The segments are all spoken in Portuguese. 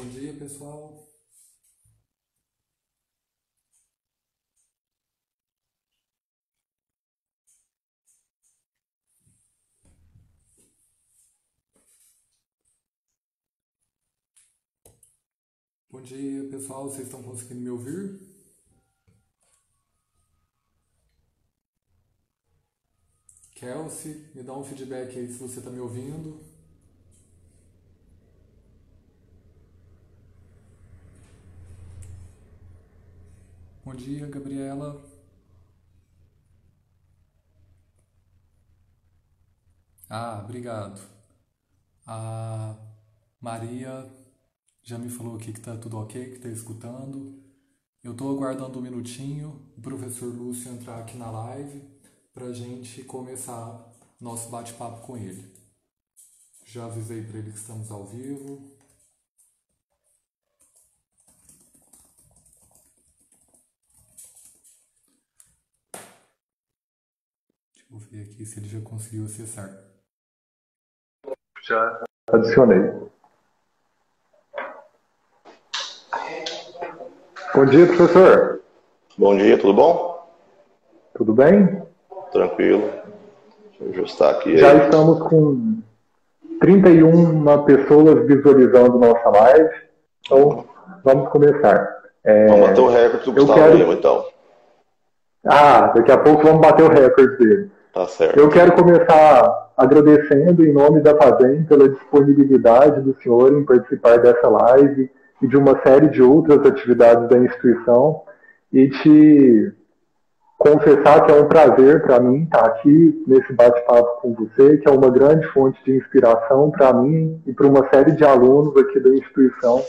Bom dia, pessoal. Bom dia, pessoal. Vocês estão conseguindo me ouvir? Kelsey, me dá um feedback aí se você está me ouvindo. Bom dia, Gabriela. Obrigado. A Maria já me falou aqui que está tudo ok, que está escutando. Eu estou aguardando um minutinho o professor Lúcio entrar aqui na live para a gente começar nosso bate-papo com ele. Já avisei para ele que estamos ao vivo. Deixa eu ver aqui se ele já conseguiu acessar. Já adicionei. Bom dia, professor. Bom dia, tudo bom? Tudo bem? Tranquilo. Deixa eu ajustar aqui. Já estamos com 31 pessoas visualizando nossa live. Então, vamos começar. Vamos bater o recorde do Gustavo Lima, então. Daqui a pouco vamos bater o recorde dele. Tá certo. Eu quero começar agradecendo em nome da FABEM pela disponibilidade do senhor em participar dessa live e de uma série de outras atividades da instituição e te confessar que é um prazer para mim estar aqui nesse bate-papo com você, que é uma grande fonte de inspiração para mim e para uma série de alunos aqui da instituição.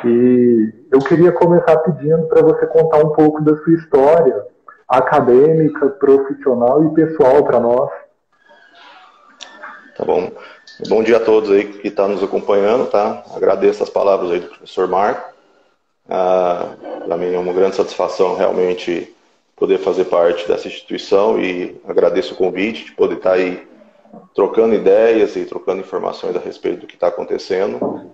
E eu queria começar pedindo para você contar um pouco da sua história acadêmica, profissional e pessoal para nós. Tá bom. Bom dia a todos aí que estão nos acompanhando, tá? Agradeço as palavras aí do professor Marco. Para mim é uma grande satisfação realmente poder fazer parte dessa instituição e agradeço o convite de poder estar aí trocando ideias e trocando informações a respeito do que está acontecendo.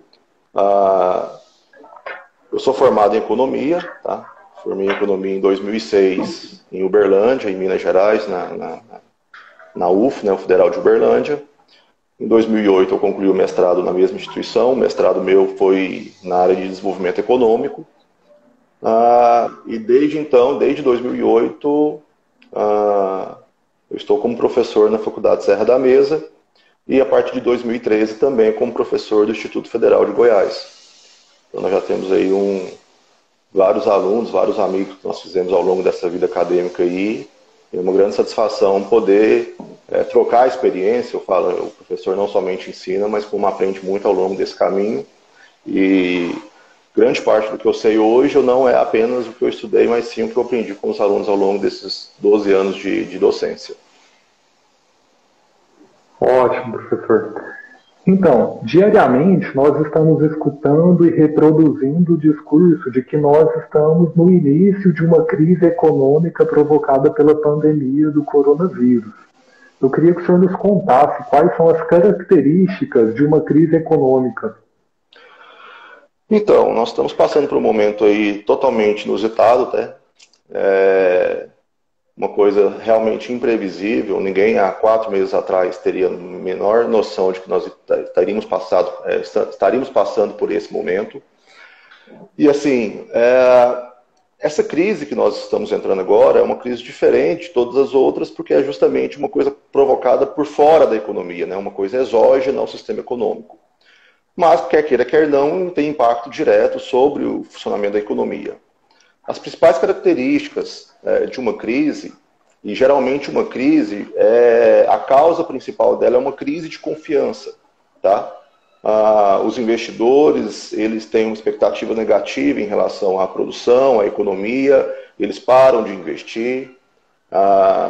Eu sou formado em economia, tá? Formei em economia em 2006 em Uberlândia, em Minas Gerais, na UF, né, o Federal de Uberlândia. Em 2008 eu concluí o mestrado na mesma instituição. O mestrado meu foi na área de desenvolvimento econômico. E desde então, desde 2008, eu estou como professor na Faculdade Serra da Mesa e a partir de 2013 também como professor do Instituto Federal de Goiás. Então nós já temos aí vários alunos, vários amigos que nós fizemos ao longo dessa vida acadêmica aí. É uma grande satisfação poder trocar a experiência. Eu falo, o professor não somente ensina, mas como aprende muito ao longo desse caminho. E grande parte do que eu sei hoje não é apenas o que eu estudei, mas sim o que eu aprendi com os alunos ao longo desses 12 anos de docência. Ótimo, professor. Então, diariamente nós estamos escutando e reproduzindo o discurso de que nós estamos no início de uma crise econômica provocada pela pandemia do coronavírus. Eu queria que o senhor nos contasse quais são as características de uma crise econômica. Então, nós estamos passando por um momento aí totalmente inusitado, né? Uma coisa realmente imprevisível. Ninguém há 4 meses atrás teria a menor noção de que nós estaríamos passando por esse momento. E assim, essa crise que nós estamos entrando agora é uma crise diferente de todas as outras, porque é justamente uma coisa provocada por fora da economia, né? Uma coisa exógena ao sistema econômico. Mas, quer queira, quer não, tem impacto direto sobre o funcionamento da economia. As principais características de uma crise, e geralmente uma crise, a causa principal dela é uma crise de confiança. Tá? Os investidores, eles têm uma expectativa negativa em relação à produção, à economia, eles param de investir,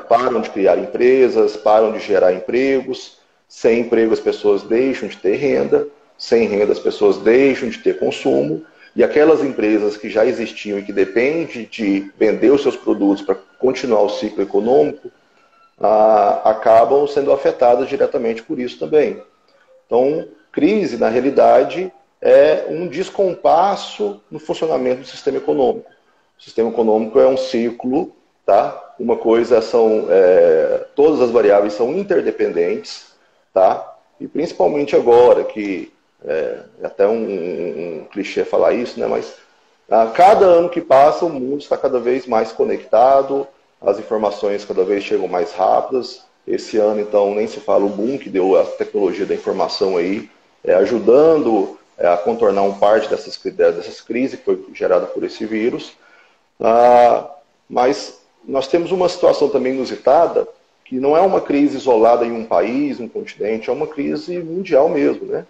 param de criar empresas, param de gerar empregos. Sem emprego as pessoas deixam de ter renda, sem renda as pessoas deixam de ter consumo. E aquelas empresas que já existiam e que dependem de vender os seus produtos para continuar o ciclo econômico, acabam sendo afetadas diretamente por isso também. Então, crise, na realidade, é um descompasso no funcionamento do sistema econômico. O sistema econômico é um ciclo, tá? Uma coisa são, todas as variáveis são interdependentes, tá? E principalmente agora, que é até um clichê falar isso, né? Mas a cada ano que passa, o mundo está cada vez mais conectado, as informações cada vez chegam mais rápidas. Esse ano, então, nem se fala o boom que deu a tecnologia da informação aí, ajudando a contornar parte dessas crises que foi gerada por esse vírus. Mas nós temos uma situação também inusitada, que não é uma crise isolada em um país, um continente, é uma crise mundial mesmo, né?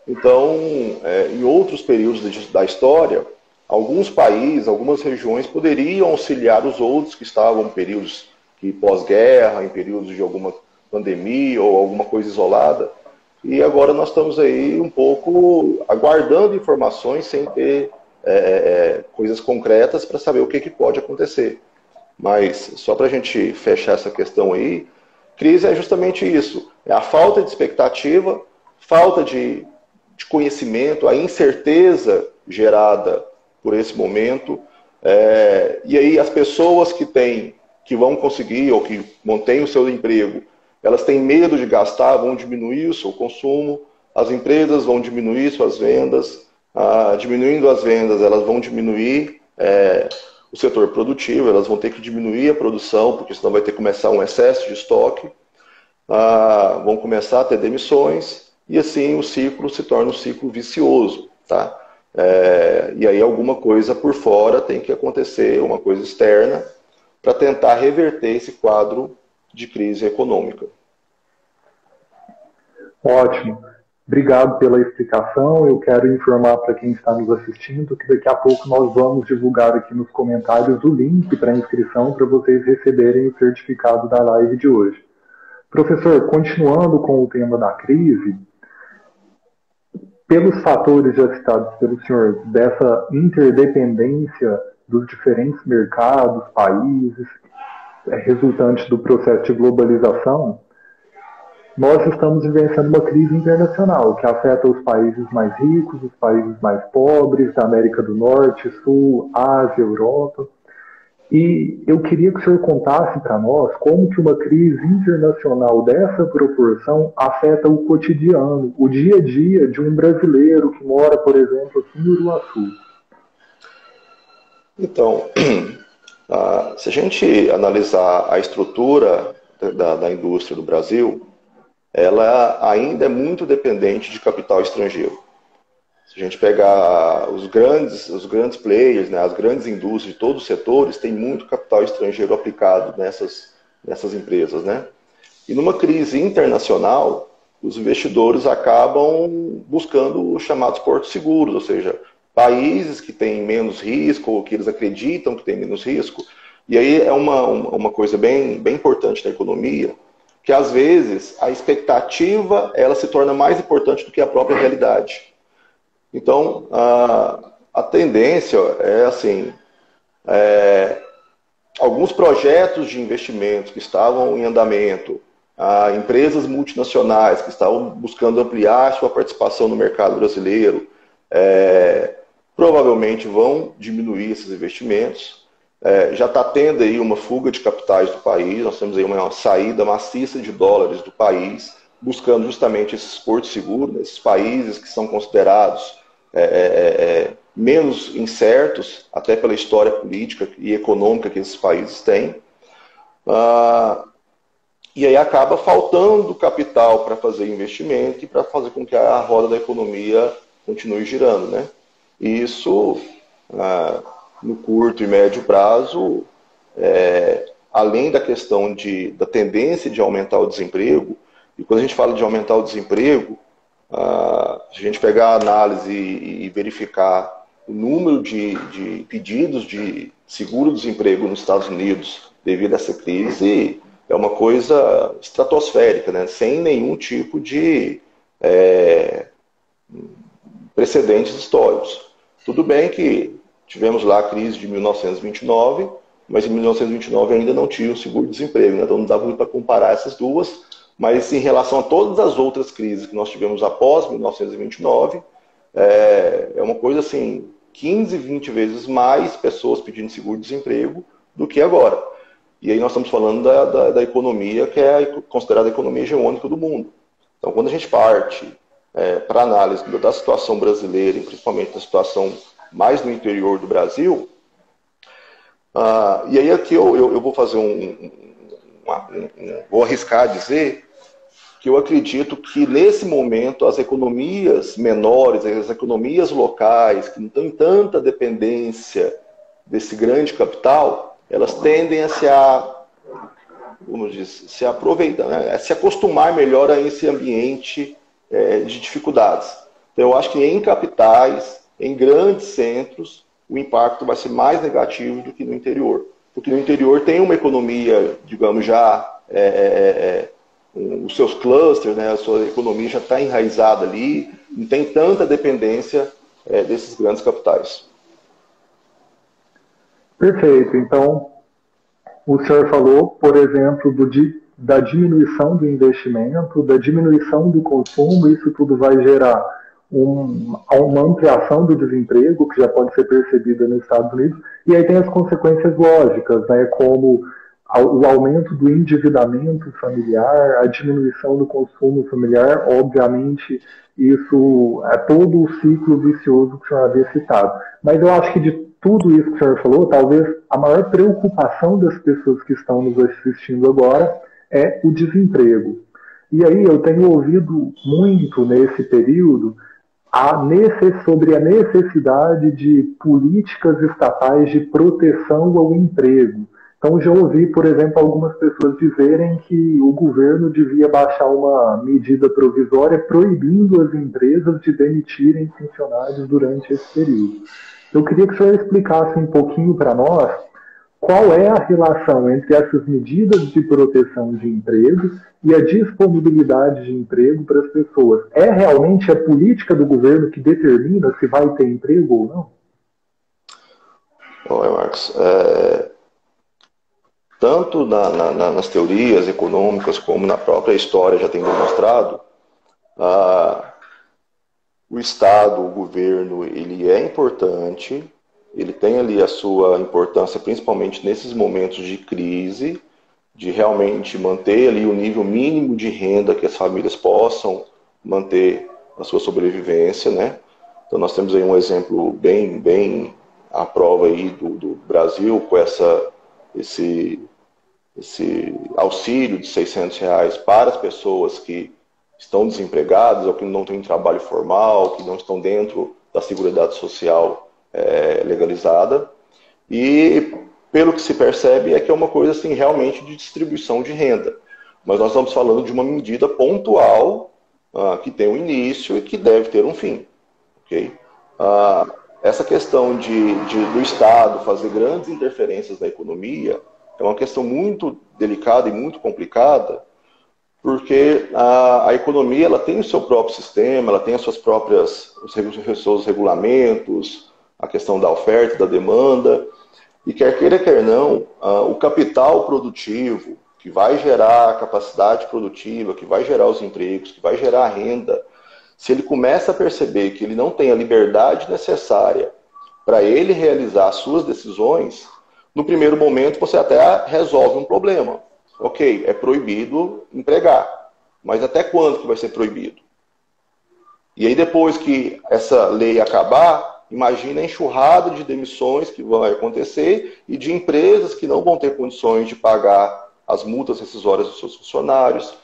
Então, em outros períodos da história, alguns países, algumas regiões poderiam auxiliar os outros que estavam em períodos pós-guerra, em períodos de alguma pandemia ou alguma coisa isolada. E agora nós estamos aí um pouco aguardando informações sem ter coisas concretas para saber o que pode acontecer. Mas só para a gente fechar essa questão aí, crise é justamente isso. É a falta de expectativa, falta de conhecimento, a incerteza gerada por esse momento. E aí as pessoas que vão conseguir ou que mantêm o seu emprego, elas têm medo de gastar, vão diminuir o seu consumo, as empresas vão diminuir suas vendas, diminuindo as vendas, elas vão diminuir o setor produtivo, elas vão ter que diminuir a produção, porque senão vai ter que começar um excesso de estoque, vão começar a ter demissões, e assim o ciclo se torna um ciclo vicioso, tá? E aí alguma coisa por fora tem que acontecer, uma coisa externa, para tentar reverter esse quadro de crise econômica. Ótimo. Obrigado pela explicação. Eu quero informar para quem está nos assistindo que daqui a pouco nós vamos divulgar aqui nos comentários o link para inscrição para vocês receberem o certificado da live de hoje. Professor, continuando com o tema da crise, pelos fatores já citados pelo senhor, dessa interdependência dos diferentes mercados, países, resultantes do processo de globalização, nós estamos vivenciando uma crise internacional que afeta os países mais ricos, os países mais pobres, da América do Norte, Sul, Ásia, Europa. E eu queria que o senhor contasse para nós como que uma crise internacional dessa proporção afeta o cotidiano, o dia a dia de um brasileiro que mora, por exemplo, aqui no Uruaçu. Então, se a gente analisar a estrutura da indústria do Brasil, ela ainda é muito dependente de capital estrangeiro. Se a gente pegar os grandes players, né, as grandes indústrias de todos os setores, tem muito capital estrangeiro aplicado nessas empresas, né? E numa crise internacional, os investidores acabam buscando os chamados portos seguros, ou seja, países que têm menos risco, ou que eles acreditam que têm menos risco. E aí é uma coisa bem importante na economia, que às vezes a expectativa ela se torna mais importante do que a própria realidade. Então, a tendência é assim, alguns projetos de investimento que estavam em andamento, empresas multinacionais que estavam buscando ampliar sua participação no mercado brasileiro, provavelmente vão diminuir esses investimentos. Já está tendo aí uma fuga de capitais do país, nós temos aí uma saída maciça de dólares do país, buscando justamente esses portos seguros, esses países que são considerados menos incertos, até pela história política e econômica que esses países têm. E aí acaba faltando capital para fazer investimento e para fazer com que a roda da economia continue girando, né? E isso, no curto e médio prazo, além da questão da tendência de aumentar o desemprego, e quando a gente fala de aumentar o desemprego, se a gente pegar a análise e verificar o número de pedidos de seguro-desemprego nos Estados Unidos devido a essa crise, é uma coisa estratosférica, né? Sem nenhum tipo de precedentes históricos. Tudo bem que tivemos lá a crise de 1929, mas em 1929 ainda não tinha o seguro-desemprego, né? Então não dá muito para comparar essas duas, mas em relação a todas as outras crises que nós tivemos após 1929, é uma coisa assim, 15, 20 vezes mais pessoas pedindo seguro-desemprego do que agora. E aí nós estamos falando da economia que é considerada a economia hegemônica do mundo. Então, quando a gente parte para análise da situação brasileira, e principalmente da situação mais no interior do Brasil, e aí aqui eu vou fazer vou arriscar dizer que eu acredito que nesse momento as economias menores, as economias locais, que não têm tanta dependência desse grande capital, elas tendem a se aproveitar, né? A se acostumar melhor a esse ambiente de dificuldades. Então, eu acho que em capitais, em grandes centros, o impacto vai ser mais negativo do que no interior. Porque no interior tem uma economia, digamos, já os seus clusters, né, a sua economia já está enraizada ali, não tem tanta dependência desses grandes capitais. Perfeito. Então, o senhor falou, por exemplo, da diminuição do investimento, da diminuição do consumo, isso tudo vai gerar uma ampliação do desemprego, que já pode ser percebida nos Estados Unidos, e aí tem as consequências lógicas, né, como o aumento do endividamento familiar, a diminuição do consumo familiar, obviamente, isso é todo o ciclo vicioso que o senhor havia citado. Mas eu acho que de tudo isso que o senhor falou, talvez a maior preocupação das pessoas que estão nos assistindo agora é o desemprego. E aí eu tenho ouvido muito nesse período sobre a necessidade de políticas estatais de proteção ao emprego. Então já ouvi, por exemplo, algumas pessoas dizerem que o governo devia baixar uma medida provisória proibindo as empresas de demitirem funcionários durante esse período. Eu queria que o senhor explicasse um pouquinho para nós qual é a relação entre essas medidas de proteção de emprego e a disponibilidade de emprego para as pessoas. É realmente a política do governo que determina se vai ter emprego ou não? Oi, Marcos. Tanto nas teorias econômicas como na própria história já tem demonstrado, o Estado, o governo, ele é importante, ele tem ali a sua importância, principalmente nesses momentos de crise, de realmente manter ali o nível mínimo de renda que as famílias possam manter a sua sobrevivência, né? Então nós temos aí um exemplo bem à prova aí do Brasil com esse auxílio de R$600 para as pessoas que estão desempregadas ou que não têm trabalho formal, que não estão dentro da Seguridade Social legalizada. E pelo que se percebe é que é uma coisa assim realmente de distribuição de renda. Mas nós estamos falando de uma medida pontual que tem um início e que deve ter um fim. Okay? Essa questão do Estado fazer grandes interferências na economia é uma questão muito delicada e muito complicada, porque a economia ela tem o seu próprio sistema, ela tem as suas próprias os seus regulamentos, a questão da oferta, da demanda, e quer queira, quer não, o capital produtivo, que vai gerar a capacidade produtiva, que vai gerar os empregos, que vai gerar a renda, se ele começa a perceber que ele não tem a liberdade necessária para ele realizar as suas decisões, no primeiro momento você até resolve um problema. Ok, é proibido empregar, mas até quando que vai ser proibido? E aí depois que essa lei acabar, imagina a enxurrada de demissões que vai acontecer e de empresas que não vão ter condições de pagar as multas rescisórias dos seus funcionários.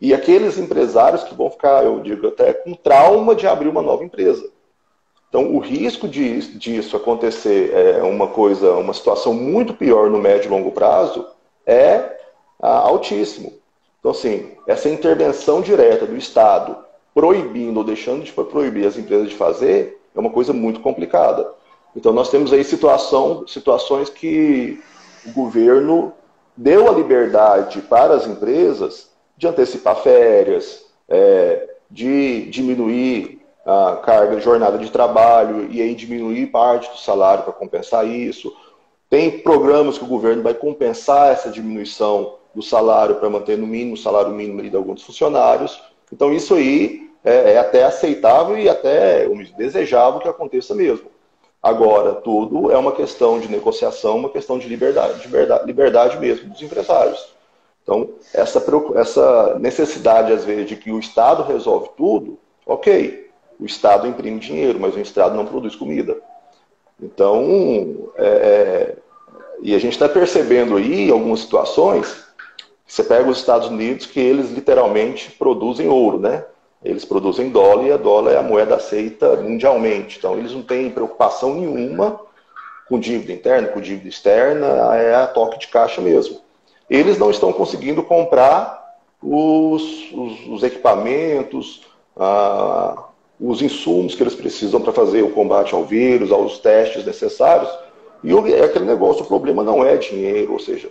E aqueles empresários que vão ficar, eu digo até, com trauma de abrir uma nova empresa. Então, o risco disso acontecer uma situação muito pior no médio e longo prazo é altíssimo. Então, assim, essa intervenção direta do Estado proibindo ou deixando de proibir as empresas de fazer é uma coisa muito complicada. Então, nós temos aí situações que o governo deu a liberdade para as empresas de antecipar férias, de diminuir a carga de jornada de trabalho e aí diminuir parte do salário para compensar isso. Tem programas que o governo vai compensar essa diminuição do salário para manter no mínimo o salário mínimo de alguns funcionários. Então isso aí é até aceitável e até desejável que aconteça mesmo. Agora, tudo é uma questão de negociação, uma questão de liberdade mesmo dos empresários. Então, essa necessidade, às vezes, de que o Estado resolve tudo, ok, o Estado imprime dinheiro, mas o Estado não produz comida. Então, e a gente está percebendo aí, em algumas situações, você pega os Estados Unidos, que eles literalmente produzem ouro, né? Eles produzem dólar e a dólar é a moeda aceita mundialmente. Então, eles não têm preocupação nenhuma com dívida interna, com dívida externa, é a toque de caixa mesmo. Eles não estão conseguindo comprar os equipamentos, os insumos que eles precisam para fazer o combate ao vírus, aos testes necessários. E é aquele negócio, o problema não é dinheiro, ou seja,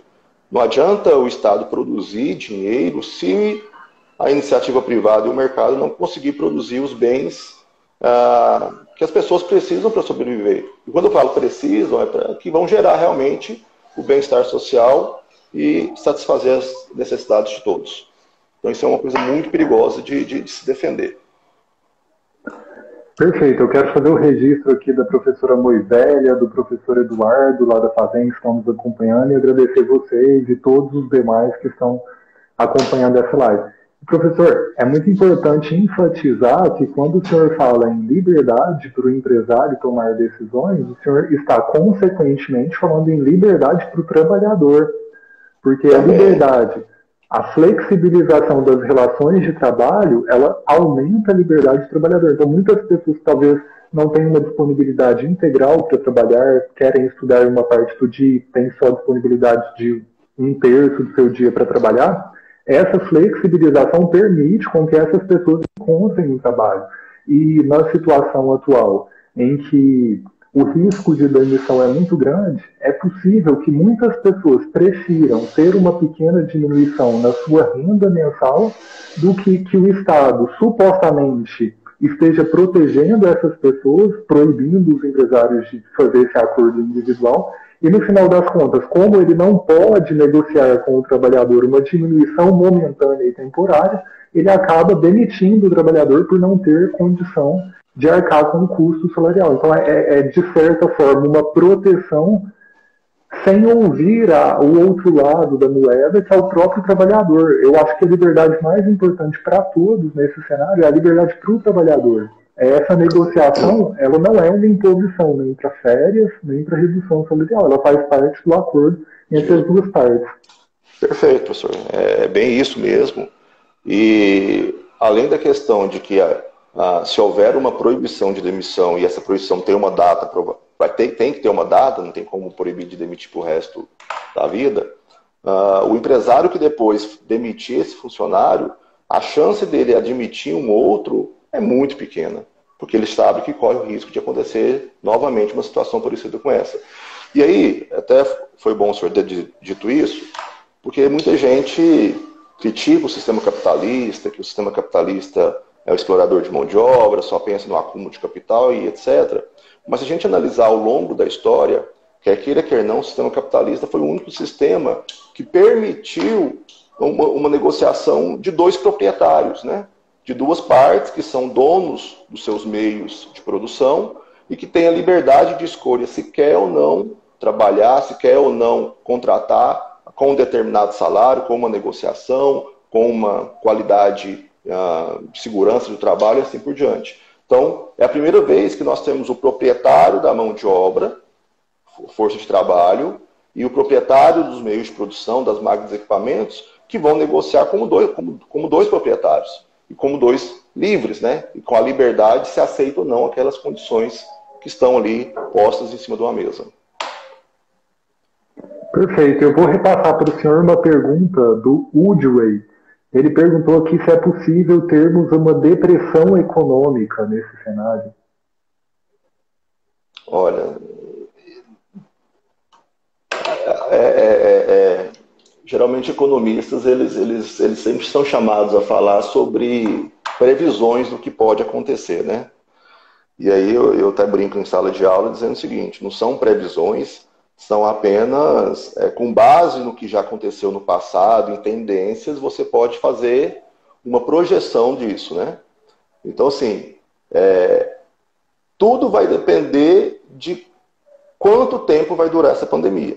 não adianta o Estado produzir dinheiro se a iniciativa privada e o mercado não conseguir produzir os bens que as pessoas precisam para sobreviver. E quando eu falo precisam, é para que vão gerar realmente o bem-estar social e satisfazer as necessidades de todos. Então isso é uma coisa muito perigosa de se defender. Perfeito, eu quero fazer o registro aqui da professora Moisélia, do professor Eduardo, lá da Fazenda, que estão nos acompanhando, e agradecer vocês e todos os demais que estão acompanhando essa live. Professor, é muito importante enfatizar que quando o senhor fala em liberdade para o empresário tomar decisões, o senhor está consequentemente falando em liberdade para o trabalhador, porque a liberdade, a flexibilização das relações de trabalho, ela aumenta a liberdade do trabalhador. Então, muitas pessoas talvez não tenham uma disponibilidade integral para trabalhar, querem estudar uma parte do dia, têm só disponibilidade de 1/3 do seu dia para trabalhar. Essa flexibilização permite com que essas pessoas encontrem um trabalho. E na situação atual, em que o risco de demissão é muito grande, é possível que muitas pessoas prefiram ter uma pequena diminuição na sua renda mensal do que o Estado supostamente esteja protegendo essas pessoas, proibindo os empresários de fazer esse acordo individual. E no final das contas, como ele não pode negociar com o trabalhador uma diminuição momentânea e temporária, ele acaba demitindo o trabalhador por não ter condição de arcar com o custo salarial. Então de certa forma, uma proteção sem ouvir o outro lado da moeda, que é o próprio trabalhador. Eu acho que a liberdade mais importante para todos nesse cenário é a liberdade para o trabalhador. Essa negociação, ela não é uma imposição nem para férias, nem para redução salarial. Ela faz parte do acordo entre as duas partes. Perfeito, professor. É bem isso mesmo. E além da questão de que se houver uma proibição de demissão e essa proibição tem uma data, tem que ter uma data, não tem como proibir de demitir para o resto da vida, o empresário que depois demitir esse funcionário, a chance dele admitir um outro é muito pequena, porque ele sabe que corre o risco de acontecer novamente uma situação parecida com essa. E aí, até foi bom o senhor ter dito isso, porque muita gente critica o sistema capitalista, que o sistema capitalista é o explorador de mão de obra, só pensa no acúmulo de capital e etc. Mas se a gente analisar ao longo da história, quer queira, quer não, o sistema capitalista foi o único sistema que permitiu uma negociação de dois proprietários, né? De duas partes que são donos dos seus meios de produção e que têm a liberdade de escolha se quer ou não trabalhar, se quer ou não contratar com um determinado salário, com uma negociação, com uma qualidade de segurança do trabalho e assim por diante. Então, é a primeira vez que nós temos o proprietário da mão de obra, força de trabalho, e o proprietário dos meios de produção, das máquinas e equipamentos, que vão negociar como dois proprietários. E como dois livres, né? E com a liberdade se aceita ou não aquelas condições que estão ali postas em cima de uma mesa. Perfeito. Eu vou repassar para o senhor uma pergunta do Woodway. Ele perguntou aqui se é possível termos uma depressão econômica nesse cenário. Olha, geralmente economistas eles sempre são chamados a falar sobre previsões do que pode acontecer, né? E aí eu até brinco em sala de aula dizendo o seguinte: não são previsões, São apenas, com base no que já aconteceu no passado, em tendências, você pode fazer uma projeção disso, né? Então, assim, tudo vai depender de quanto tempo vai durar essa pandemia,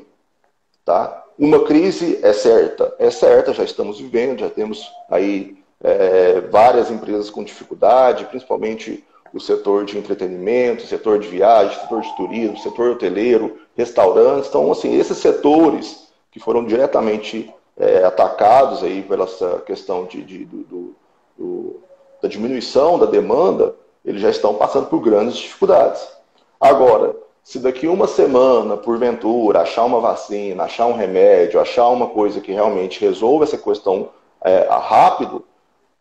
tá? Uma crise é certa, já estamos vivendo, já temos aí várias empresas com dificuldade, principalmente o setor de entretenimento, o setor de viagem, o setor de turismo, o setor hoteleiro, restaurantes. Então, assim, esses setores que foram diretamente atacados aí pela essa questão da diminuição da demanda, eles já estão passando por grandes dificuldades. Agora, se daqui uma semana, porventura, achar uma vacina, achar um remédio, achar uma coisa que realmente resolva essa questão rápido,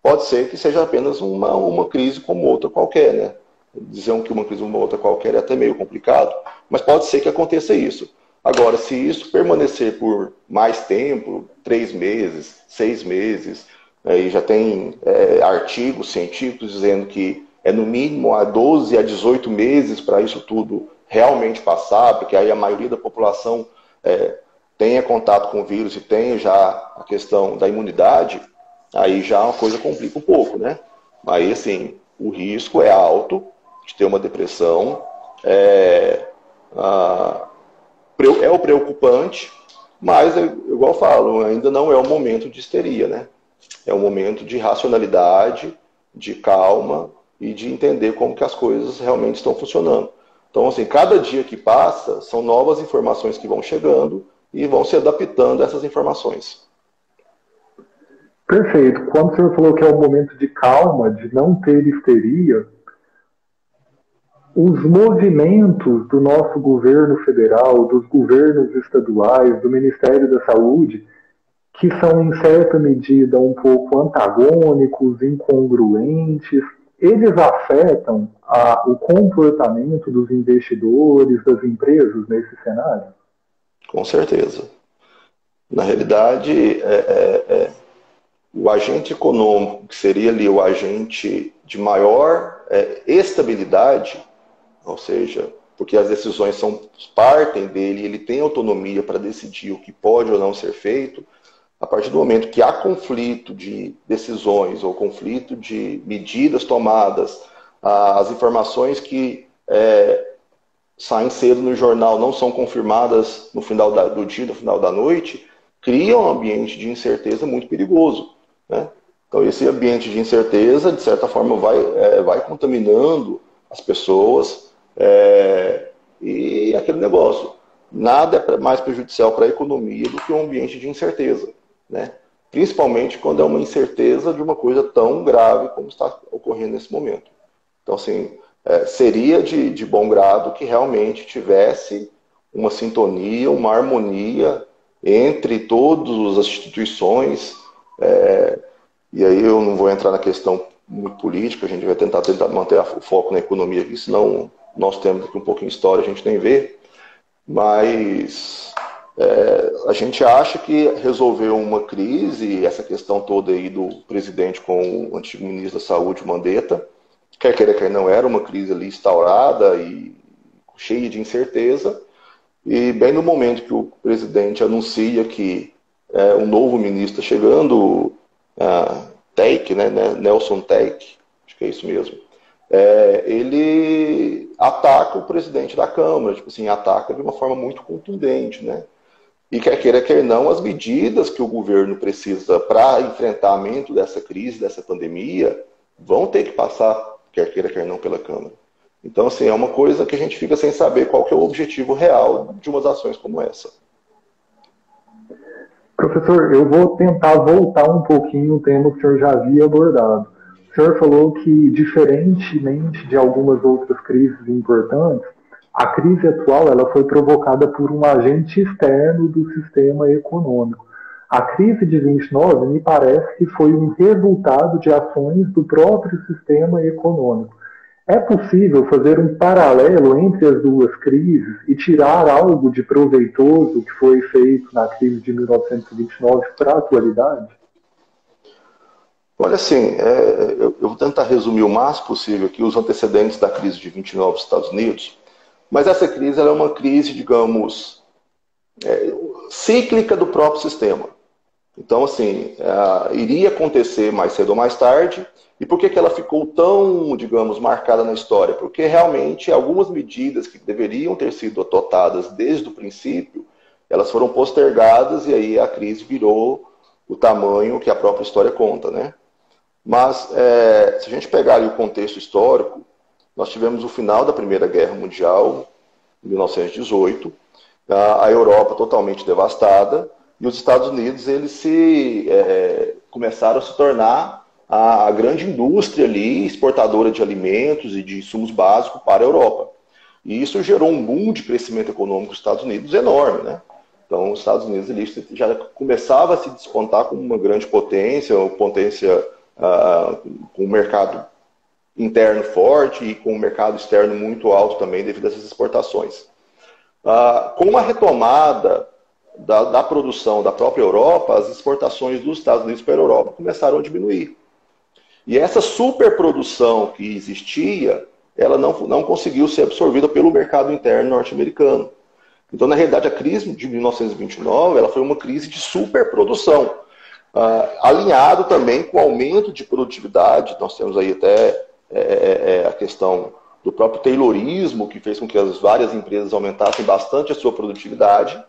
pode ser que seja apenas uma crise como outra qualquer, né? Dizer que uma crise como outra qualquer é até meio complicado, mas pode ser que aconteça isso. Agora, se isso permanecer por mais tempo, 3 meses, 6 meses, e já tem artigos científicos dizendo que no mínimo há 12 a 18 meses para isso tudo realmente passar, porque aí a maioria da população tenha contato com o vírus e tenha já a questão da imunidade, aí já a coisa complica um pouco, né? Aí, assim, o risco é alto de ter uma depressão, é o preocupante, mas, igual eu falo, ainda não é o momento de histeria, né? É um momento de racionalidade, de calma e de entender como que as coisas realmente estão funcionando. Então, assim, cada dia que passa, são novas informações que vão chegando e vão se adaptando a essas informações. Perfeito. Quando o senhor falou que é um momento de calma, de não ter histeria, os movimentos do nosso governo federal, dos governos estaduais, do Ministério da Saúde, que são, em certa medida, um pouco antagônicos, incongruentes, eles afetam o comportamento dos investidores, das empresas nesse cenário? Com certeza. Na realidade, o agente econômico, que seria ali o agente de maior estabilidade, ou seja, porque as decisões partem dele, ele tem autonomia para decidir o que pode ou não ser feito. A partir do momento que há conflito de decisões ou conflito de medidas tomadas, as informações que saem cedo no jornal não são confirmadas no final do dia, no final da noite, cria um ambiente de incerteza muito perigoso, né? Então, esse ambiente de incerteza, de certa forma, vai contaminando as pessoas e aquele negócio. Nada é mais prejudicial para a economia do que um ambiente de incerteza, né? Principalmente quando é uma incerteza de uma coisa tão grave como está ocorrendo nesse momento. Então, assim, seria de bom grado que realmente tivesse uma sintonia, uma harmonia entre todas as instituições, e aí eu não vou entrar na questão muito política, a gente vai tentar manter o foco na economia aqui, senão nós temos aqui um pouquinho de história, a gente nem vê, mas a gente acha que resolveu uma crise, essa questão toda aí do presidente com o antigo ministro da Saúde, Mandetta, quer queira, quer não, era uma crise ali instaurada e cheia de incerteza, e bem no momento que o presidente anuncia que um novo ministro está chegando, Teik, né, Nelson Teik, acho que é isso mesmo, ele ataca o presidente da Câmara, tipo assim, ataca de uma forma muito contundente, né? E quer queira, quer não, as medidas que o governo precisa para enfrentamento dessa crise, dessa pandemia, vão ter que passar, quer queira, quer não, pela Câmara. Então, assim, é uma coisa que a gente fica sem saber qual que é o objetivo real de umas ações como essa. Professor, eu vou tentar voltar um pouquinho o tema que o senhor já havia abordado. O senhor falou que, diferentemente de algumas outras crises importantes, a crise atual ela foi provocada por um agente externo do sistema econômico. A crise de 29 me parece que foi um resultado de ações do próprio sistema econômico. É possível fazer um paralelo entre as duas crises e tirar algo de proveitoso que foi feito na crise de 1929 para a atualidade? Olha, assim, eu vou tentar resumir o máximo possível aqui os antecedentes da crise de 29 nos Estados Unidos, mas essa crise ela é uma crise, digamos, cíclica do próprio sistema. Então, assim, iria acontecer mais cedo ou mais tarde. E por que ela ficou tão, digamos, marcada na história? Porque realmente algumas medidas que deveriam ter sido adotadas desde o princípio, elas foram postergadas e aí a crise virou o tamanho que a própria história conta, né? Mas, se a gente pegar ali o contexto histórico, nós tivemos o final da Primeira Guerra Mundial, em 1918, a Europa totalmente devastada, e os Estados Unidos eles começaram a se tornar a grande indústria ali, exportadora de alimentos e de insumos básicos para a Europa. E isso gerou um boom de crescimento econômico dos Estados Unidos enorme, né? Então, os Estados Unidos ele já começava a se despontar como uma grande potência com um mercado interno forte e com um mercado externo muito alto também devido a essas exportações. Com a retomada da produção da própria Europa, as exportações dos Estados Unidos para a Europa começaram a diminuir. E essa superprodução que existia, ela não conseguiu ser absorvida pelo mercado interno norte-americano. Então, na realidade, a crise de 1929 ela foi uma crise de superprodução, alinhado também com o aumento de produtividade. Nós temos aí até a questão do próprio taylorismo, que fez com que as várias empresas aumentassem bastante a sua produtividade.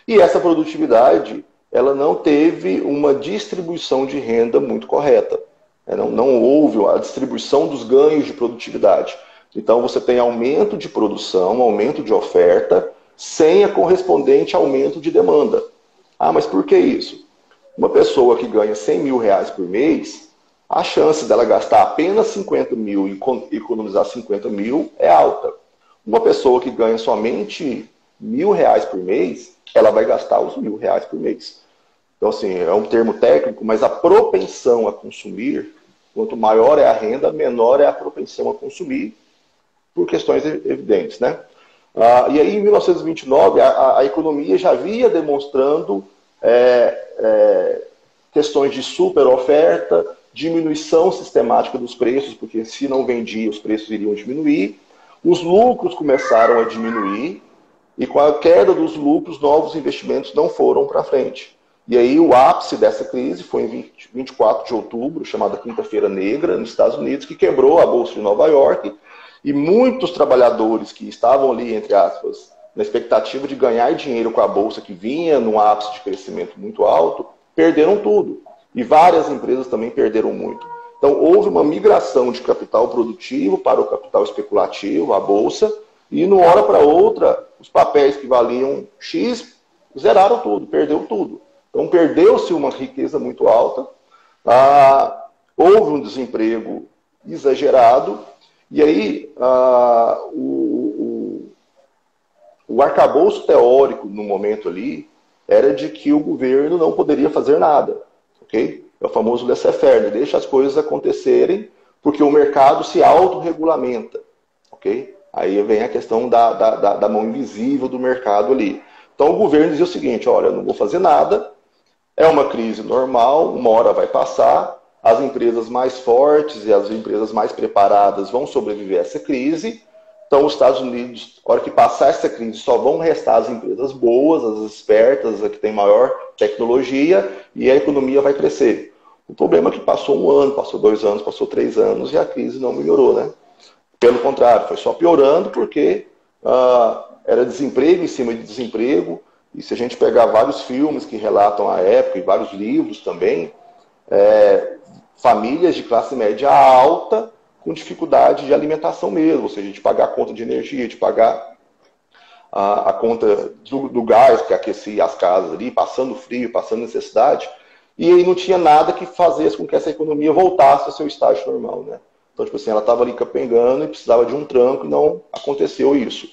E essa produtividade ela não teve uma distribuição de renda muito correta. Não houve a distribuição dos ganhos de produtividade. Então, você tem aumento de produção, aumento de oferta, sem a correspondente aumento de demanda. Mas por que isso? Uma pessoa que ganha 100 mil reais por mês, a chance dela gastar apenas 50 mil e economizar 50 mil é alta. Uma pessoa que ganha somente R$1.000 por mês, ela vai gastar os R$1.000 por mês. Então, assim, é um termo técnico, mas a propensão a consumir, quanto maior é a renda, menor é a propensão a consumir, por questões evidentes, né? E aí, em 1929, a economia já vinha demonstrando questões de superoferta, diminuição sistemática dos preços, porque se não vendia, os preços iriam diminuir. Os lucros começaram a diminuir, e com a queda dos lucros, novos investimentos não foram para frente. E aí o ápice dessa crise foi em 24 de outubro, chamada Quinta-feira Negra, nos Estados Unidos, que quebrou a Bolsa de Nova York, e muitos trabalhadores que estavam ali, entre aspas, na expectativa de ganhar dinheiro com a Bolsa, que vinha num ápice de crescimento muito alto, perderam tudo. E várias empresas também perderam muito. Então houve uma migração de capital produtivo para o capital especulativo, a Bolsa, e de uma hora para outra, os papéis que valiam X zeraram tudo, perdeu tudo. Então perdeu-se uma riqueza muito alta, houve um desemprego exagerado, e aí o arcabouço teórico no momento ali era de que o governo não poderia fazer nada. Okay? É o famoso laissez-faire, deixa as coisas acontecerem, porque o mercado se autorregulamenta. Okay? Aí vem a questão da mão invisível do mercado ali. Então o governo dizia o seguinte, olha, eu não vou fazer nada, é uma crise normal, uma hora vai passar, as empresas mais fortes e as empresas mais preparadas vão sobreviver a essa crise. Então os Estados Unidos, na hora que passar essa crise, só vão restar as empresas boas, as espertas, as que têm maior tecnologia, e a economia vai crescer. O problema é que passou 1 ano, passou 2 anos, passou 3 anos, e a crise não melhorou, né? Pelo contrário, foi só piorando, porque era desemprego em cima de desemprego, e se a gente pegar vários filmes que relatam a época, e vários livros também, famílias de classe média alta com dificuldade de alimentação mesmo, ou seja, de pagar a conta de energia, de pagar a conta do gás que aquecia as casas ali, passando frio, passando necessidade, e aí não tinha nada que fazesse com que essa economia voltasse ao seu estágio normal, né? Então, tipo assim, ela estava ali capengando e precisava de um tranco e não aconteceu isso.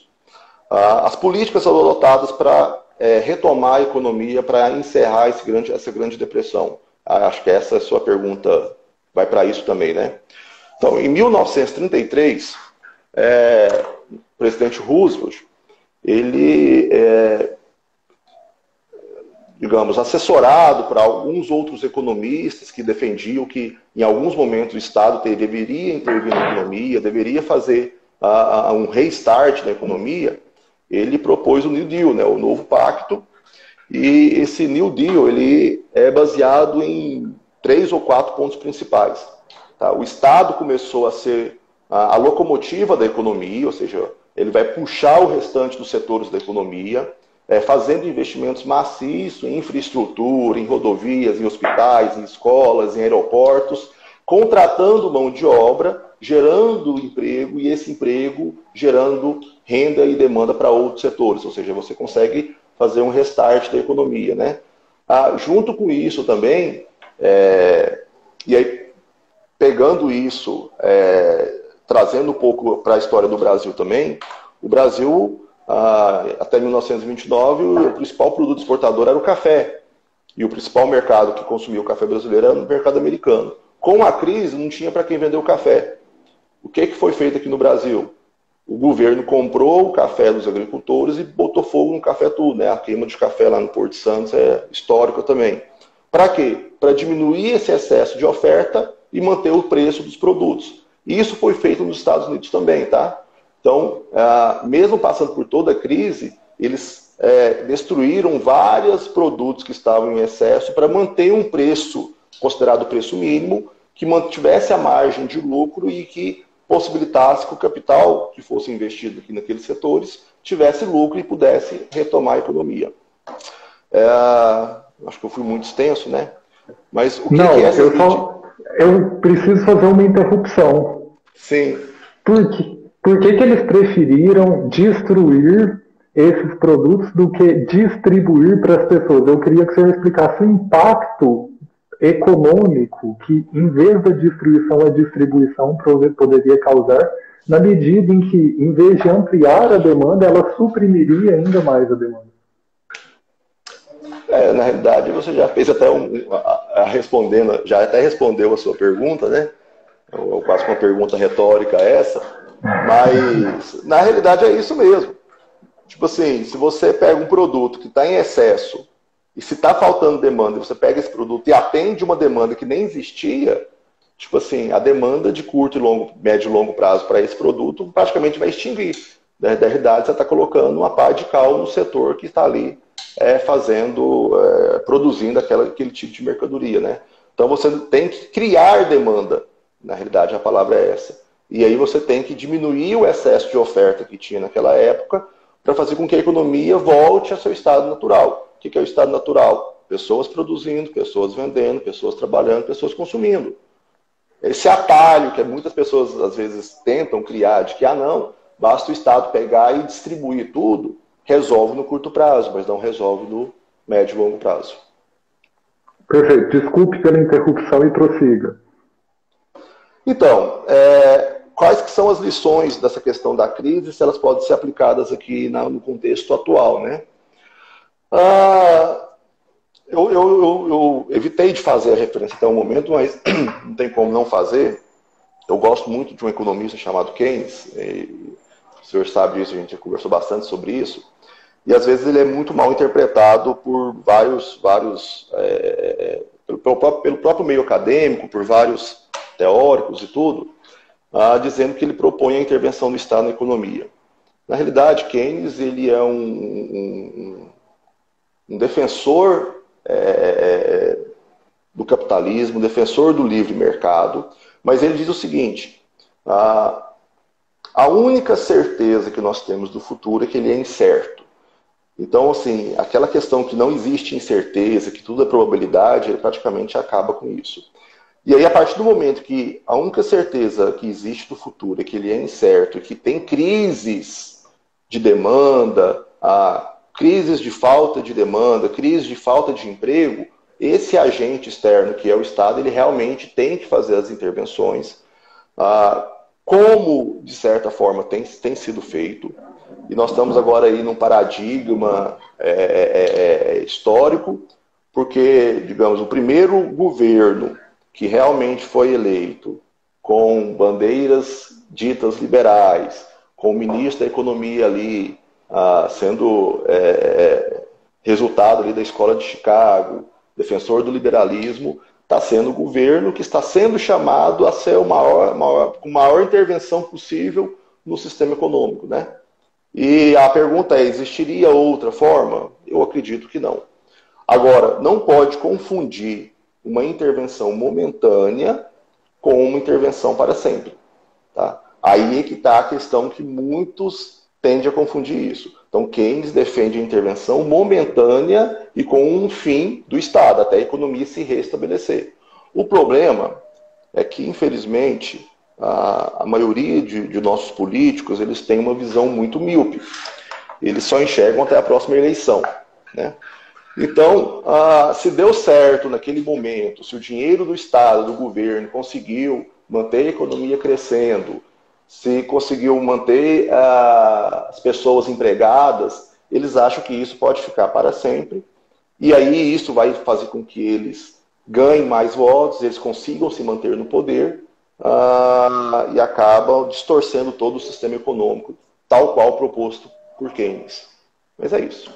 As políticas foram adotadas para retomar a economia, para encerrar essa grande depressão. Acho que essa é a sua pergunta, vai para isso também, né? Então, em 1933, o presidente Roosevelt, ele, digamos, assessorado por alguns outros economistas que defendiam que, em alguns momentos, o Estado deveria intervir na economia, deveria fazer um restart da economia, ele propôs o New Deal, né, o novo pacto, E esse New Deal ele é baseado em 3 ou 4 pontos principais. Tá? O Estado começou a ser a locomotiva da economia, ou seja, ele vai puxar o restante dos setores da economia, fazendo investimentos maciços em infraestrutura, em rodovias, em hospitais, em escolas, em aeroportos, contratando mão de obra, gerando emprego e esse emprego gerando renda e demanda para outros setores, ou seja, você consegue fazer um restart da economia, né? Junto com isso também, e aí pegando isso, trazendo um pouco para a história do Brasil também, o Brasil, até 1929, o principal produto exportador era o café. E o principal mercado que consumia o café brasileiro era o mercado americano. Com a crise, não tinha para quem vender o café. O que foi feito aqui no Brasil? O governo comprou o café dos agricultores e botou fogo no café tudo, né? A queima de café lá no Porto de Santos é histórica também. Para quê? Para diminuir esse excesso de oferta e manter o preço dos produtos. E isso foi feito nos Estados Unidos também, tá? Então, mesmo passando por toda a crise, eles destruíram vários produtos que estavam em excesso para manter um preço considerado preço mínimo, que mantivesse a margem de lucro e que possibilitasse que o capital que fosse investido aqui naqueles setores tivesse lucro e pudesse retomar a economia. Acho que eu fui muito extenso, né? Mas o que é essa eu preciso fazer uma interrupção. Sim. Por que eles preferiram destruir esses produtos do que distribuir para as pessoas? Eu queria que o senhor explicasse o impacto econômico que, em vez da destruição, a distribuição poderia causar, na medida em que, em vez de ampliar a demanda, ela suprimiria ainda mais a demanda. Na realidade, você já fez até já até respondeu a sua pergunta, né? Quase uma pergunta retórica essa, mas na realidade é isso mesmo. Tipo assim, se você pega um produto que está em excesso e se está faltando demanda, e você pega esse produto e atende uma demanda que nem existia, tipo assim, a demanda de curto e médio e longo prazo para esse produto praticamente vai extinguir. Na realidade, você está colocando uma pá de cal no setor que está ali produzindo aquele tipo de mercadoria, né? Então você tem que criar demanda. Na realidade, a palavra é essa. E aí você tem que diminuir o excesso de oferta que tinha naquela época para fazer com que a economia volte ao seu estado natural. O que é o estado natural? Pessoas produzindo, pessoas vendendo, pessoas trabalhando, pessoas consumindo. Esse atalho que muitas pessoas às vezes tentam criar de que, não, basta o Estado pegar e distribuir tudo, resolve no curto prazo, mas não resolve no médio e longo prazo. Perfeito. Desculpe pela interrupção e prossiga. Então, quais que são as lições dessa questão da crise, se elas podem ser aplicadas aqui no contexto atual, né? Eu evitei de fazer a referência até o momento, mas não tem como não fazer. Eu gosto muito de um economista chamado Keynes, o senhor sabe disso, a gente já conversou bastante sobre isso, e às vezes ele é muito mal interpretado por pelo próprio meio acadêmico, por vários teóricos e tudo, dizendo que ele propõe a intervenção do Estado na economia. Na realidade, Keynes ele é um defensor do capitalismo, um defensor do livre mercado, mas ele diz o seguinte: a única certeza que nós temos do futuro é que ele é incerto. Então, assim, aquela questão que não existe incerteza, que tudo é probabilidade, ele praticamente acaba com isso. E aí, a partir do momento que a única certeza que existe do futuro é que ele é incerto, que tem crises de demanda, crises de falta de demanda, crises de falta de emprego, esse agente externo, que é o Estado, ele realmente tem que fazer as intervenções, como, de certa forma, tem sido feito. E nós estamos agora aí num paradigma histórico, porque, digamos, o primeiro governo que realmente foi eleito com bandeiras ditas liberais, com o ministro da Economia ali sendo resultado ali da Escola de Chicago, defensor do liberalismo, está sendo o governo que está sendo chamado a ser com maior intervenção possível no sistema econômico, né? E a pergunta é, existiria outra forma? Eu acredito que não. Agora, não pode confundir uma intervenção momentânea com uma intervenção para sempre. Tá? Aí é que está a questão que muitos tendem a confundir isso. Então, Keynes defende a intervenção momentânea e com um fim do Estado, até a economia se restabelecer. O problema é que, infelizmente, a maioria de nossos políticos, eles têm uma visão muito míope. Eles só enxergam até a próxima eleição, né? Então, se deu certo naquele momento, se o dinheiro do Estado, do governo, conseguiu manter a economia crescendo, se conseguiu manter as pessoas empregadas, eles acham que isso pode ficar para sempre. E aí isso vai fazer com que eles ganhem mais votos, eles consigam se manter no poder e acabam distorcendo todo o sistema econômico, tal qual proposto por Keynes. Mas é isso.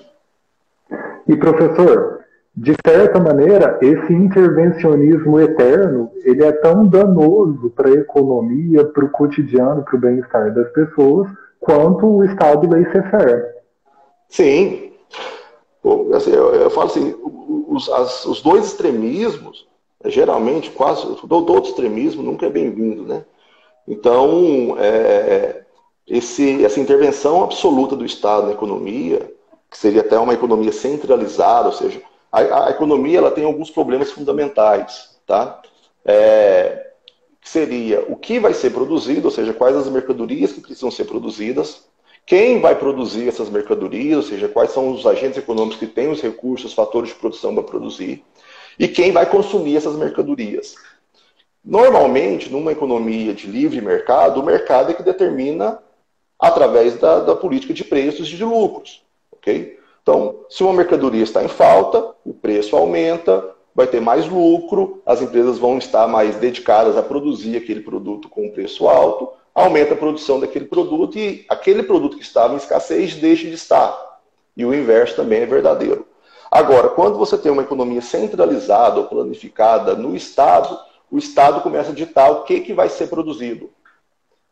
E, professor, de certa maneira, esse intervencionismo eterno, ele é tão danoso para a economia, para o cotidiano, para o bem-estar das pessoas, quanto o Estado laissez-faire. Sim. Eu falo assim, os dois extremismos, geralmente, quase todo extremismo nunca é bem-vindo, né? Então, essa intervenção absoluta do Estado na economia, que seria até uma economia centralizada, ou seja, a economia ela tem alguns problemas fundamentais, tá? Que seria o que vai ser produzido, ou seja, quais as mercadorias que precisam ser produzidas, quem vai produzir essas mercadorias, ou seja, quais são os agentes econômicos que têm os recursos, os fatores de produção para produzir, e quem vai consumir essas mercadorias. Normalmente, numa economia de livre mercado, o mercado é que determina através da política de preços e de lucros. Okay? Então, se uma mercadoria está em falta, o preço aumenta, vai ter mais lucro, as empresas vão estar mais dedicadas a produzir aquele produto com um preço alto, aumenta a produção daquele produto e aquele produto que estava em escassez deixa de estar. E o inverso também é verdadeiro. Agora, quando você tem uma economia centralizada ou planificada no Estado, o Estado começa a ditar o que vai ser produzido.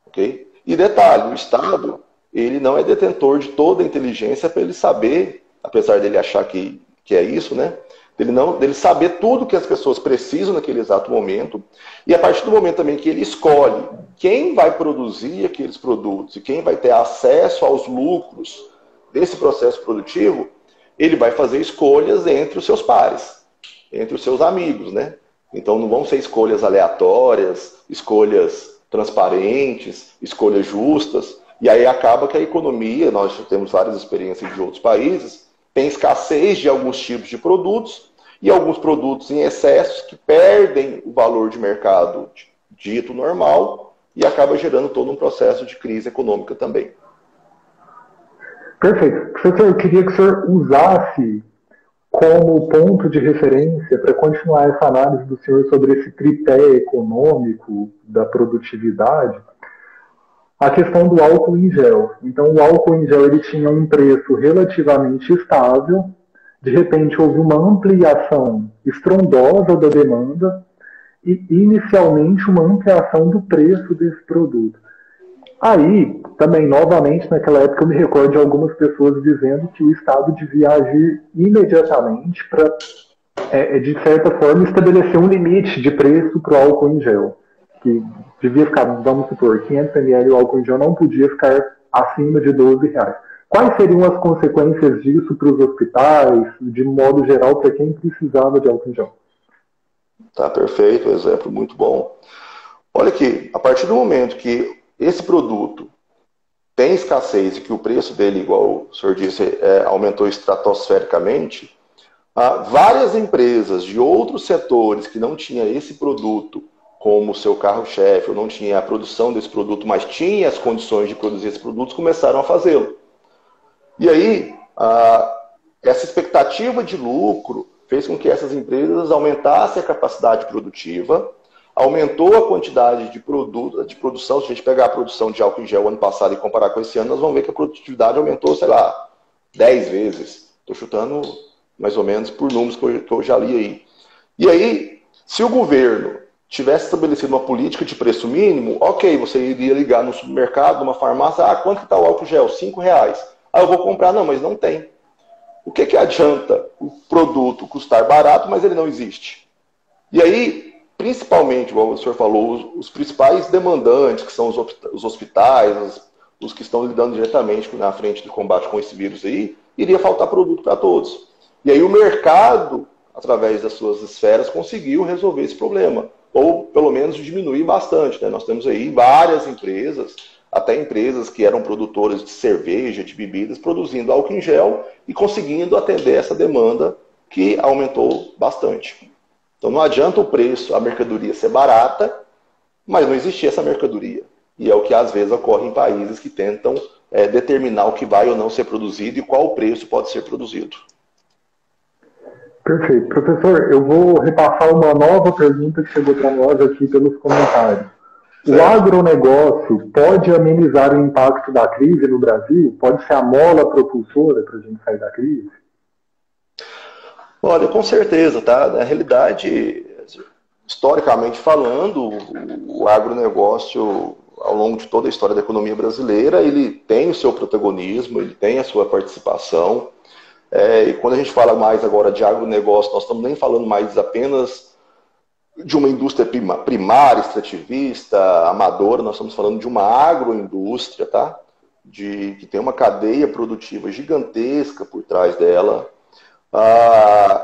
Okay? E detalhe, o Estado ele não é detentor de toda a inteligência para ele saber, apesar dele achar que é isso, né? Dele saber tudo que as pessoas precisam naquele exato momento. E a partir do momento também que ele escolhe quem vai produzir aqueles produtos e quem vai ter acesso aos lucros desse processo produtivo, ele vai fazer escolhas entre os seus pares, entre os seus amigos, né? Então não vão ser escolhas aleatórias, escolhas transparentes, escolhas justas. E aí acaba que a economia, nós temos várias experiências de outros países, tem escassez de alguns tipos de produtos e alguns produtos em excesso que perdem o valor de mercado dito normal e acaba gerando todo um processo de crise econômica também. Perfeito. Professor, eu queria que o senhor usasse como ponto de referência para continuar essa análise do senhor sobre esse tripé econômico da produtividade, a questão do álcool em gel. Então, o álcool em gel ele tinha um preço relativamente estável, de repente houve uma ampliação estrondosa da demanda e, inicialmente, uma ampliação do preço desse produto. Aí, também, novamente, naquela época, eu me recordo de algumas pessoas dizendo que o Estado devia agir imediatamente para, de certa forma, estabelecer um limite de preço para o álcool em gel. Que devia ficar, vamos supor, 500 ml o álcool em gel não podia ficar acima de R$12. Quais seriam as consequências disso para os hospitais, de modo geral, para quem precisava de álcool em gel? Tá, perfeito, exemplo muito bom. Olha aqui, a partir do momento que esse produto tem escassez e que o preço dele, igual o senhor disse, aumentou estratosfericamente, várias empresas de outros setores que não tinham esse produto como seu carro-chefe, ou não tinha a produção desse produto, mas tinha as condições de produzir esses produtos, começaram a fazê-lo. E aí, essa expectativa de lucro fez com que essas empresas aumentassem a capacidade produtiva, aumentou a quantidade de produção. Se a gente pegar a produção de álcool em gel ano passado e comparar com esse ano, nós vamos ver que a produtividade aumentou, sei lá, 10 vezes. Estou chutando mais ou menos por números que eu já li aí. E aí, se o governo tivesse estabelecido uma política de preço mínimo, ok, você iria ligar no supermercado, numa farmácia, quanto que está o álcool gel? R$5. Eu vou comprar, não, mas não tem. O que adianta o produto custar barato, mas ele não existe? E aí, principalmente, como o senhor falou, os principais demandantes, que são os hospitais, os que estão lidando diretamente na frente do combate com esse vírus aí, iria faltar produto para todos. E aí o mercado, através das suas esferas, conseguiu resolver esse problema, ou pelo menos diminuir bastante, né? Nós temos aí várias empresas, até empresas que eram produtoras de cerveja, de bebidas, produzindo álcool em gel e conseguindo atender essa demanda que aumentou bastante. Então não adianta o preço, a mercadoria ser barata, mas não existir essa mercadoria. E é o que às vezes ocorre em países que tentam determinar o que vai ou não ser produzido e qual preço pode ser produzido. Perfeito. Professor, eu vou repassar uma nova pergunta que chegou para nós aqui pelos comentários. Certo. O agronegócio pode amenizar o impacto da crise no Brasil? Pode ser a mola propulsora para a gente sair da crise? Olha, com certeza, tá? Na realidade, historicamente falando, o agronegócio, ao longo de toda a história da economia brasileira, ele tem o seu protagonismo, ele tem a sua participação. E quando a gente fala mais agora de agronegócio, nós estamos nem falando mais apenas de uma indústria primária, extrativista, amadora, nós estamos falando de uma agroindústria, tá? Que tem uma cadeia produtiva gigantesca por trás dela.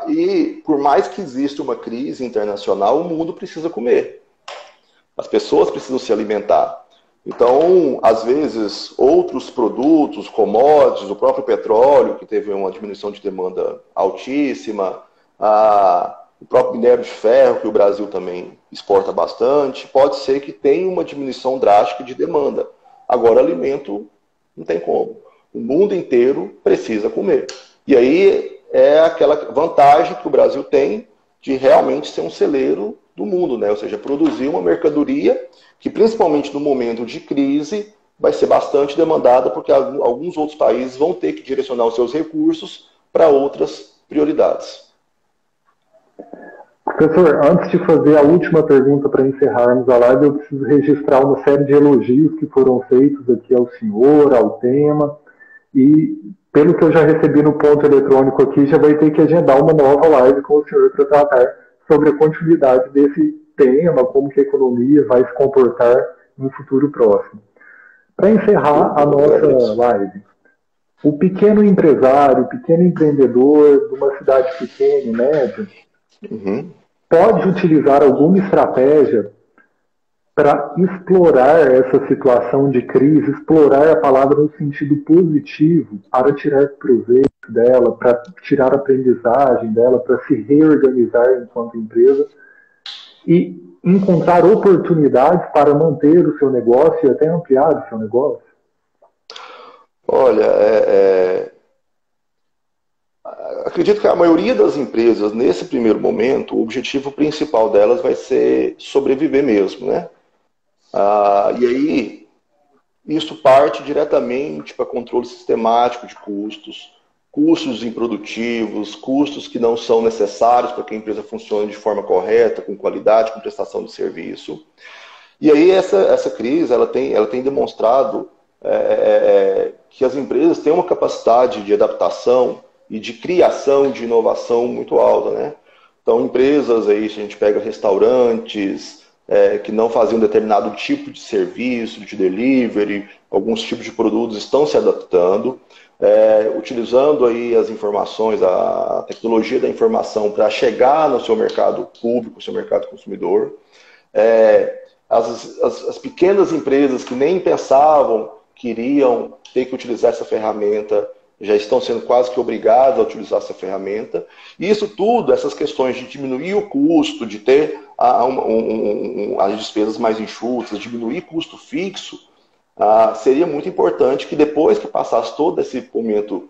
E por mais que exista uma crise internacional, o mundo precisa comer. As pessoas precisam se alimentar. Então, às vezes, outros produtos, commodities, o próprio petróleo, que teve uma diminuição de demanda altíssima, o próprio minério de ferro, que o Brasil também exporta bastante, pode ser que tenha uma diminuição drástica de demanda. Agora, alimento não tem como. O mundo inteiro precisa comer. E aí é aquela vantagem que o Brasil tem de realmente ser um celeiro do mundo, né? Ou seja, produzir uma mercadoria que, principalmente no momento de crise, vai ser bastante demandada, porque alguns outros países vão ter que direcionar os seus recursos para outras prioridades. Professor, antes de fazer a última pergunta para encerrarmos a live, eu preciso registrar uma série de elogios que foram feitos aqui ao senhor, ao tema, e pelo que eu já recebi no ponto eletrônico aqui, já vai ter que agendar uma nova live com o senhor para tratar sobre a continuidade desse tema, como que a economia vai se comportar no futuro próximo. Para encerrar a nossa live, o pequeno empresário, o pequeno empreendedor de uma cidade pequena e média, pode utilizar alguma estratégia para explorar essa situação de crise, explorar a palavra no sentido positivo, para tirar proveito dela, para tirar aprendizagem dela, para se reorganizar enquanto empresa e encontrar oportunidades para manter o seu negócio e até ampliar o seu negócio? Olha, acredito que a maioria das empresas, nesse primeiro momento, o objetivo principal delas vai ser sobreviver mesmo, né? E aí, isso parte diretamente para controle sistemático de custos improdutivos, custos que não são necessários para que a empresa funcione de forma correta, com qualidade, com prestação de serviço. E aí, essa crise ela tem demonstrado que as empresas têm uma capacidade de adaptação e de criação, de inovação muito alta, né? Então, empresas aí, se a gente pega restaurantes, que não faziam determinado tipo de serviço, de delivery, alguns tipos de produtos estão se adaptando, utilizando aí as informações, a tecnologia da informação para chegar no seu mercado público, no seu mercado consumidor. As pequenas empresas que nem pensavam que iriam ter que utilizar essa ferramenta, já estão sendo quase que obrigados a utilizar essa ferramenta. E isso tudo, essas questões de diminuir o custo, de ter as despesas mais enxutas, diminuir custo fixo, seria muito importante que depois que passasse todo esse momento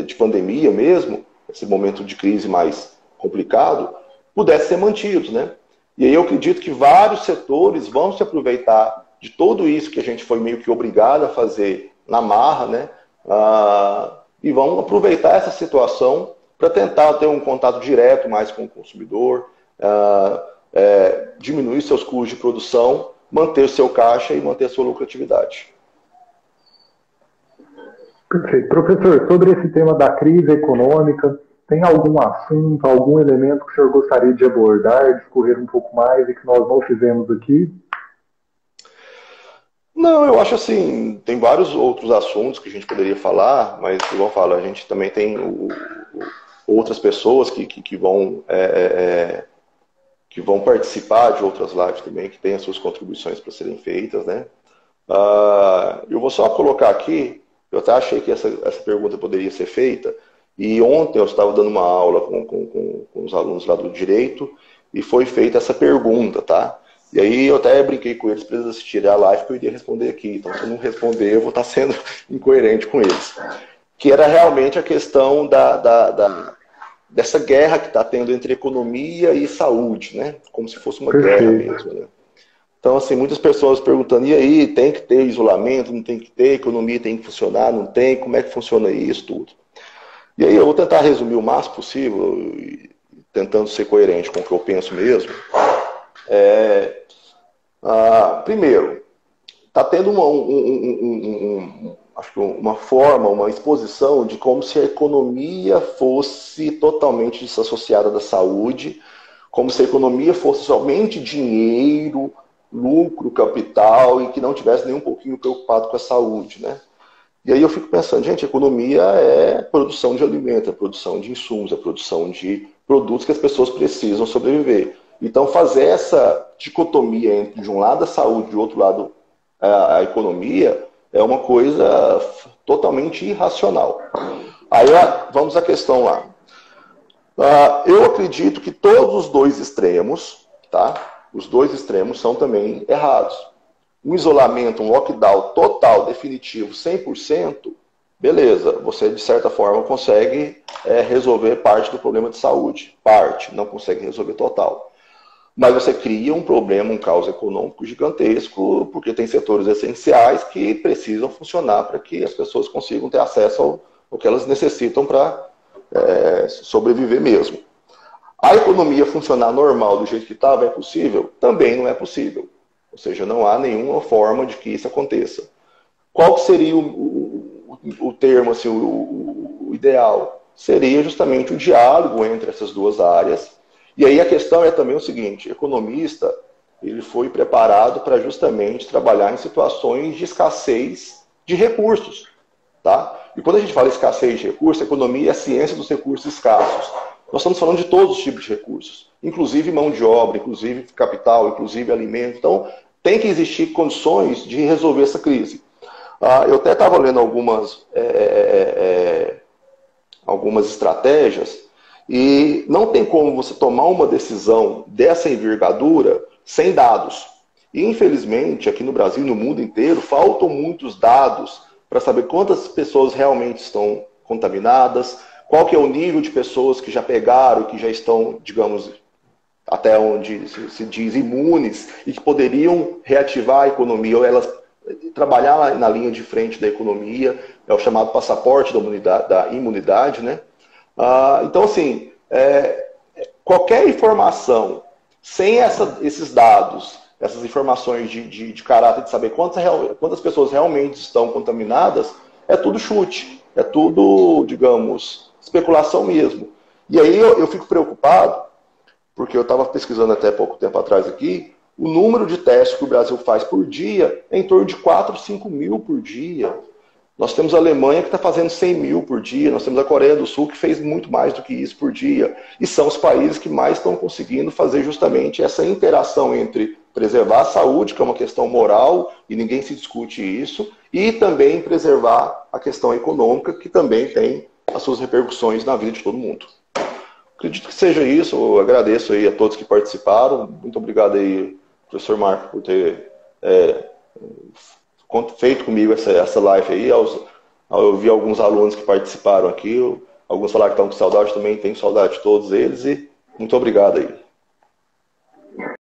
de pandemia mesmo, esse momento de crise mais complicado, pudesse ser mantidos, né? E aí eu acredito que vários setores vão se aproveitar de tudo isso que a gente foi meio que obrigado a fazer na marra, né? E vão aproveitar essa situação para tentar ter um contato direto mais com o consumidor, diminuir seus custos de produção, manter o seu caixa e manter a sua lucratividade. Perfeito. Professor, sobre esse tema da crise econômica, tem algum assunto, algum elemento que o senhor gostaria de abordar, discorrer um pouco mais e que nós não fizemos aqui? Não, eu acho assim, tem vários outros assuntos que a gente poderia falar, mas, igual eu falo, a gente também tem outras pessoas que vão participar de outras lives também, que têm as suas contribuições para serem feitas, né? Eu vou só colocar aqui, eu até achei que essa pergunta poderia ser feita, e ontem eu estava dando uma aula com os alunos lá do direito, e foi feita essa pergunta, tá? E aí eu até brinquei com eles para eles assistirem a live que eu iria responder aqui. Então, se eu não responder, eu vou estar sendo incoerente com eles. Que era realmente a questão dessa guerra que está tendo entre economia e saúde, né? Como se fosse uma guerra mesmo, né? Então, assim, muitas pessoas perguntando, e aí, tem que ter isolamento, não tem que ter, economia tem que funcionar, não tem, como é que funciona isso, tudo. E aí eu vou tentar resumir o máximo possível, tentando ser coerente com o que eu penso mesmo. Primeiro, está tendo acho que uma forma, uma exposição de como se a economia fosse totalmente desassociada da saúde, como se a economia fosse somente dinheiro, lucro, capital, e que não tivesse nem um pouquinho preocupado com a saúde, né? E aí eu fico pensando, gente, a economia é produção de alimento, é produção de insumos, é produção de produtos que as pessoas precisam sobreviver. Então fazer essa dicotomia entre de um lado a saúde e do outro lado a economia é uma coisa totalmente irracional. Aí vamos à questão lá. Eu acredito que todos os dois extremos, tá? Os dois extremos são também errados. Um isolamento, um lockdown total, definitivo, 100%, beleza, você de certa forma consegue resolver parte do problema de saúde. Parte, não consegue resolver total. Mas você cria um problema, um caos econômico gigantesco, porque tem setores essenciais que precisam funcionar para que as pessoas consigam ter acesso ao que elas necessitam para sobreviver mesmo. A economia funcionar normal do jeito que estava é possível? Também não é possível. Ou seja, não há nenhuma forma de que isso aconteça. Qual seria o termo, assim, o ideal? Seria justamente o diálogo entre essas duas áreas. E aí a questão é também o seguinte, o economista ele foi preparado para justamente trabalhar em situações de escassez de recursos. Tá? E quando a gente fala escassez de recursos, a economia é a ciência dos recursos escassos. Nós estamos falando de todos os tipos de recursos, inclusive mão de obra, inclusive capital, inclusive alimento. Então, tem que existir condições de resolver essa crise. Eu até estava lendo algumas estratégias e não tem como você tomar uma decisão dessa envergadura sem dados. E, infelizmente, aqui no Brasil e no mundo inteiro, faltam muitos dados para saber quantas pessoas realmente estão contaminadas, qual que é o nível de pessoas que já pegaram, que já estão, digamos, até onde se diz imunes e que poderiam reativar a economia ou elas trabalhar na linha de frente da economia, é o chamado passaporte da imunidade, né? Então, assim, qualquer informação sem esses dados, essas informações de caráter de saber quantas pessoas realmente estão contaminadas, é tudo chute, é tudo, digamos, especulação mesmo. E aí eu fico preocupado, porque eu estava pesquisando até pouco tempo atrás aqui, o número de testes que o Brasil faz por dia é em torno de 4, 5 mil por dia. Nós temos a Alemanha que está fazendo 100 mil por dia, nós temos a Coreia do Sul que fez muito mais do que isso por dia. E são os países que mais estão conseguindo fazer justamente essa interação entre preservar a saúde, que é uma questão moral, e ninguém se discute isso, e também preservar a questão econômica, que também tem as suas repercussões na vida de todo mundo. Acredito que seja isso, eu agradeço aí a todos que participaram, muito obrigado aí, professor Marco, por ter feito comigo essa live aí, eu vi alguns alunos que participaram aqui, alguns falaram que estão com saudade, também tenho saudade de todos eles, e muito obrigado aí.